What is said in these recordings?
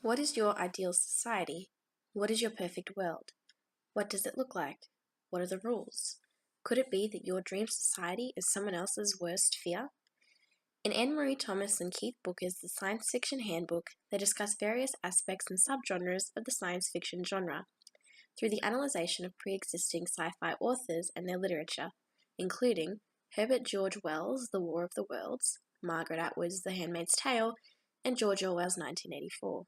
What is your ideal society? What is your perfect world? What does it look like? What are the rules? Could it be that your dream society is someone else's worst fear? In Anne Marie Thomas and Keith Booker's The Science Fiction Handbook, they discuss various aspects and subgenres of the science fiction genre through the analysis of pre-existing sci-fi authors and their literature, including Herbert George Wells' The War of the Worlds, Margaret Atwood's The Handmaid's Tale, and George Orwell's 1984.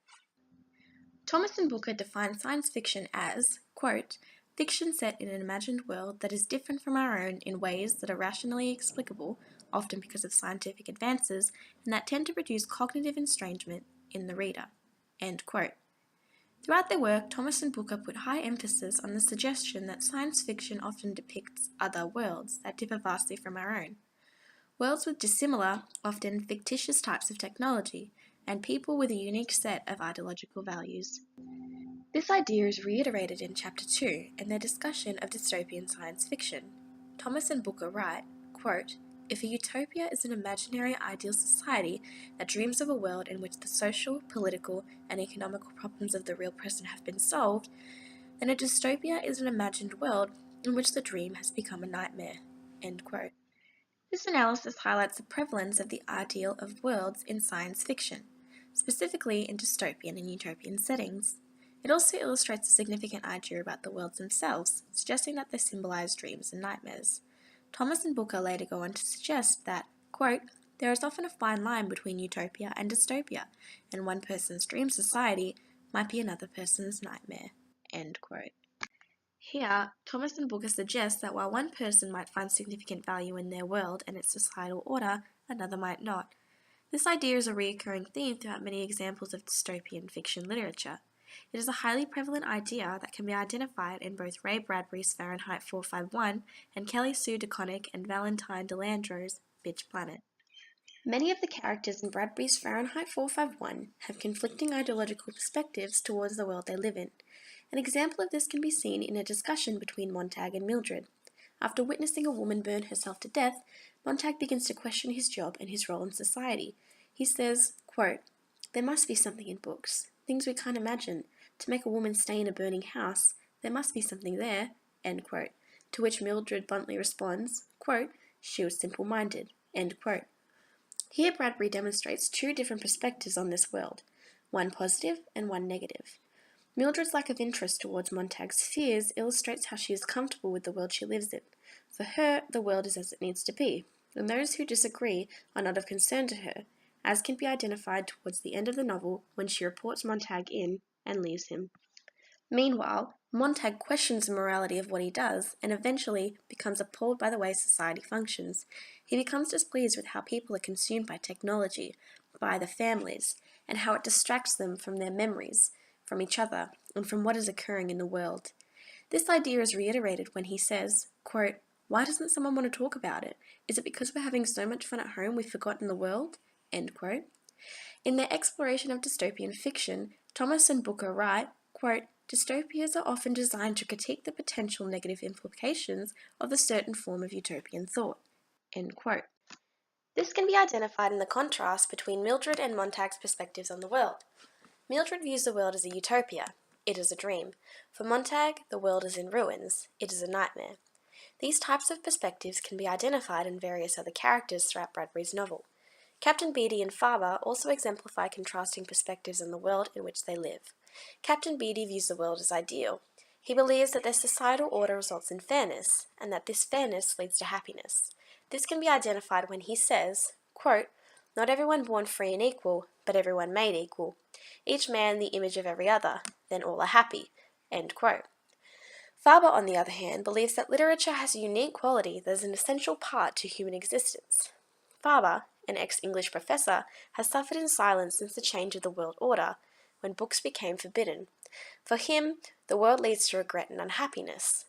Thomas and Booker define science fiction as, quote, fiction set in an imagined world that is different from our own in ways that are rationally explicable, often because of scientific advances, and that tend to produce cognitive estrangement in the reader, end quote. Throughout their work, Thomas and Booker put high emphasis on the suggestion that science fiction often depicts other worlds that differ vastly from our own. Worlds with dissimilar, often fictitious types of technology, and people with a unique set of ideological values. This idea is reiterated in Chapter 2 in their discussion of dystopian science fiction. Thomas and Booker write, quote, if a utopia is an imaginary ideal society that dreams of a world in which the social, political, and economical problems of the real present have been solved, then a dystopia is an imagined world in which the dream has become a nightmare, end quote. This analysis highlights the prevalence of the ideal of worlds in science fiction, specifically in dystopian and utopian settings. It also illustrates a significant idea about the worlds themselves, suggesting that they symbolize dreams and nightmares. Thomas and Booker later go on to suggest that, quote, there is often a fine line between utopia and dystopia, and one person's dream society might be another person's nightmare, end quote. Here, Thomas and Booker suggest that while one person might find significant value in their world and its societal order, another might not. This idea is a recurring theme throughout many examples of dystopian fiction literature. It is a highly prevalent idea that can be identified in both Ray Bradbury's Fahrenheit 451 and Kelly Sue DeConnick and Valentine DeLandro's Bitch Planet. Many of the characters in Bradbury's Fahrenheit 451 have conflicting ideological perspectives towards the world they live in. An example of this can be seen in a discussion between Montag and Mildred. After witnessing a woman burn herself to death, Montag begins to question his job and his role in society. He says, quote, there must be something in books, things we can't imagine. To make a woman stay in a burning house, there must be something there, end quote. To which Mildred bluntly responds, quote, she was simple-minded, end quote. Here Bradbury demonstrates two different perspectives on this world, one positive and one negative. Mildred's lack of interest towards Montag's fears illustrates how she is comfortable with the world she lives in. For her, the world is as it needs to be, and those who disagree are not of concern to her, as can be identified towards the end of the novel when she reports Montag in and leaves him. Meanwhile, Montag questions the morality of what he does and eventually becomes appalled by the way society functions. He becomes displeased with how people are consumed by technology, by their families, and how it distracts them from their memories, from each other, and from what is occurring in the world. This idea is reiterated when he says, quote, why doesn't someone want to talk about it? Is it because we're having so much fun at home we've forgotten the world? End quote. In their exploration of dystopian fiction, Thomas and Booker write, quote, dystopias are often designed to critique the potential negative implications of a certain form of utopian thought, end quote. This can be identified in the contrast between Mildred and Montag's perspectives on the world. Mildred views the world as a utopia. It is a dream. For Montag, the world is in ruins. It is a nightmare. These types of perspectives can be identified in various other characters throughout Bradbury's novel. Captain Beatty and Faber also exemplify contrasting perspectives on the world in which they live. Captain Beatty views the world as ideal. He believes that their societal order results in fairness, and that this fairness leads to happiness. This can be identified when he says, quote, not everyone born free and equal, but everyone made equal. Each man the image of every other, then all are happy, end quote. Faber, on the other hand, believes that literature has a unique quality that is an essential part to human existence. Faber, an ex-English professor, has suffered in silence since the change of the world order, when books became forbidden. For him, the world leads to regret and unhappiness.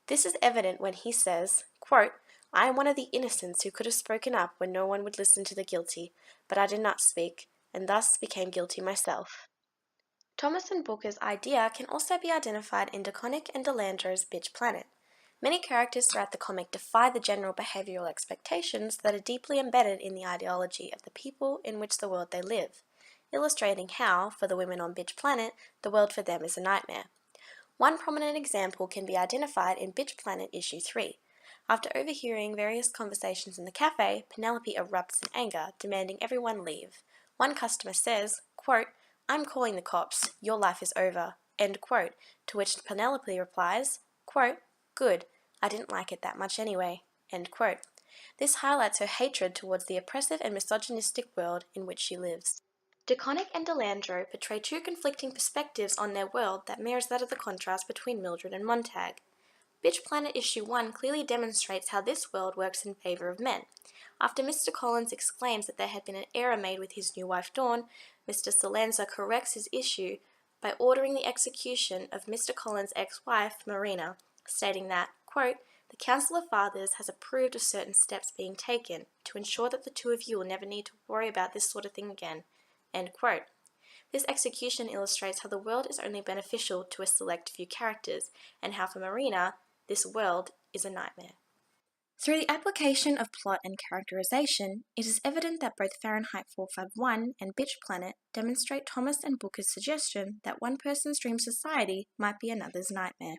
This is evident when he says, quote, I am one of the innocents who could have spoken up when no one would listen to the guilty, but I did not speak, and thus became guilty myself. Thomas and Booker's idea can also be identified in DeConnick and DeLandro's Bitch Planet. Many characters throughout the comic defy the general behavioral expectations that are deeply embedded in the ideology of the people in which the world they live. illustrating how, for the women on Bitch Planet, the world for them is a nightmare. One prominent example can be identified in Bitch Planet Issue 3. After overhearing various conversations in the cafe, Penelope erupts in anger, demanding everyone leave. One customer says, quote, "I'm calling the cops, your life is over," end quote, to which Penelope replies, quote, "Good, I didn't like it that much anyway," end quote. This highlights her hatred towards the oppressive and misogynistic world in which she lives. DeConnick and DeLandro portray two conflicting perspectives on their world that mirrors that of the contrast between Mildred and Montag. Bitch Planet Issue 1 clearly demonstrates how this world works in favour of men. After Mr. Collins exclaims that there had been an error made with his new wife Dawn, Mr. Salanza corrects his issue by ordering the execution of Mr. Collins' ex-wife, Marina, stating that, quote, "The Council of Fathers has approved of certain steps being taken to ensure that the two of you will never need to worry about this sort of thing again," end quote. This execution illustrates how the world is only beneficial to a select few characters, and how for Marina, this world is a nightmare. Through the application of plot and characterization, it is evident that both Fahrenheit 451 and Bitch Planet demonstrate Thomas and Booker's suggestion that one person's dream society might be another's nightmare.